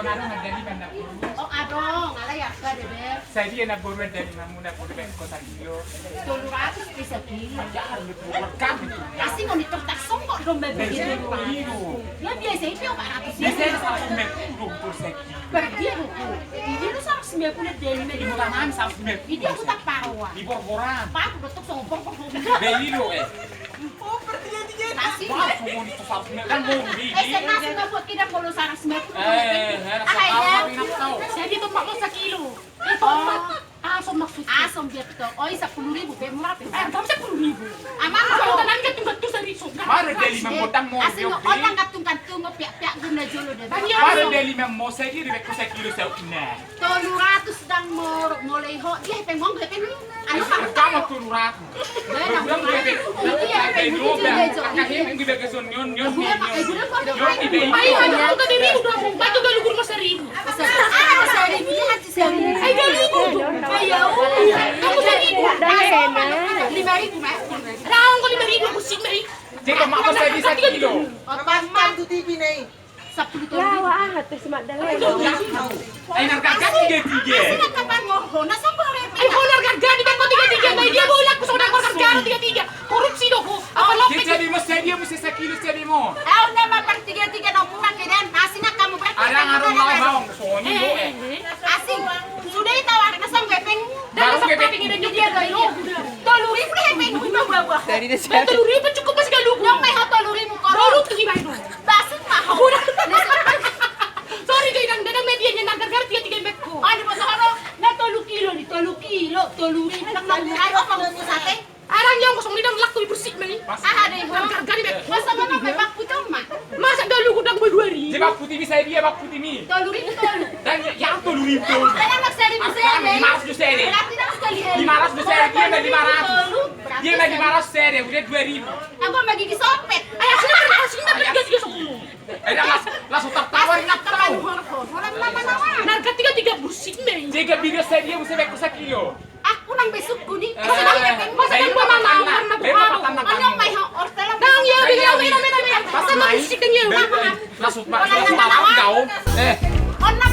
Konaro madali man na puro. Oh, adong, alayak ka, bebe. Sa dia na puro madali man muna puro ben ko sa kilo. 200 pesos kilo. Ayar mo puro kami. Kasi mo nito taksong ko dong bebe. Kilo. Ya biasa itu yung 400. Bisa sa met puro sa kilo. Pergi aku. Ini lu sama sembilan puluh dari Di bukan sa met. Ini aku tak parwa. Di borboran. Pak, betul sombong. Belilo eh. Oh, pertiga-tiga. Nasi. Wah, semua itu sa met kan mau di. Nasi nggak buat kita kalau sarang sembilan puluh. Saya itu pak mau sekilo. Itu asom maksud. Asom dia betul. Oh, 10.000 murah. Kamu 10.000. Aman kalau tenang kan tunggu tuh dari surga. Mare deli man botang mo. Asing orang katong piak-piak guna jolo deh. Mare deli man mo sa iri ko sa kilo sa una. 200 sedang mulai ho dia pengong dia pen anu Kamu tururat. Bilang bebe. Kayak nyoba. Kakaknya yang dibaga son nyon. Ayo aku tadi ribu dua batu galu kurma seribu. Seribu dia hati seribu. Ayo galu. Ayo. Kamu seribu. 5.000 mah. Raung kali 5.000 aku sih mai. Jika mak ko sa isa kilo. Napastan to TV na eh. 10 Yawa angat terus mak dalay. Ay nagkagat tiga-tiga. Sina kapan mo? Nasa ko rin. Ay honor garga di ko tiga-tiga. May dia bolak ko sa garga tiga-tiga. Korupsi do ko. Apa lo? Jadi mo sa dia mo sa kilo sa mo. Ayo nama per tiga-tiga na pulang kedan. Asing kamu berarti. Ada ngaruh mga bawang. Sony mo eh. Asing. Sudah ditawar na sang gepeng. Baru gepeng. Pingin dia gayo. 3.000 hepeng mo bawa. Dari na siya. 3.000 cukup pas galug. Yang may 3.000 ko. Roluk tu gimana do? Basit mah. Sorry kay nang dadang media niya naggargar tiga-tiga bet ko. Ano ba sa na 3 kilo ni 3 kilo. 3.000 nang ay ako mo sa ate. Arang yang kosong lidang lak ko bersih mai. Ah deh. Naggargar bet. Masa mama may bakputong ma. Masa galug ko dang 2.000. Di bak putih mi sa dia bak putih mi. 3.000 tolu. Dan yang tu lu itu. Kaya nagsari mo sa ate. 500 do sere. Berarti na sekali. 500 do sere dia may 500. Dia may 500 sere, udah 2.000. Ako magiging sopet. Ay, asin na tiga-tiga sa kulo. Eh dah las utak tawar nak tahu. Walang naman. Narka tiga-tiga busik mai. Jika video sa dia mo sa ko sa kilo. Aku nang besok kuning. Eh, Masa nang pamamawar na buharo. Ano may orta lang. Nang yaw, bigla, mira. Masa nang busik ng yaw. Las utak tawar kau. Eh. On na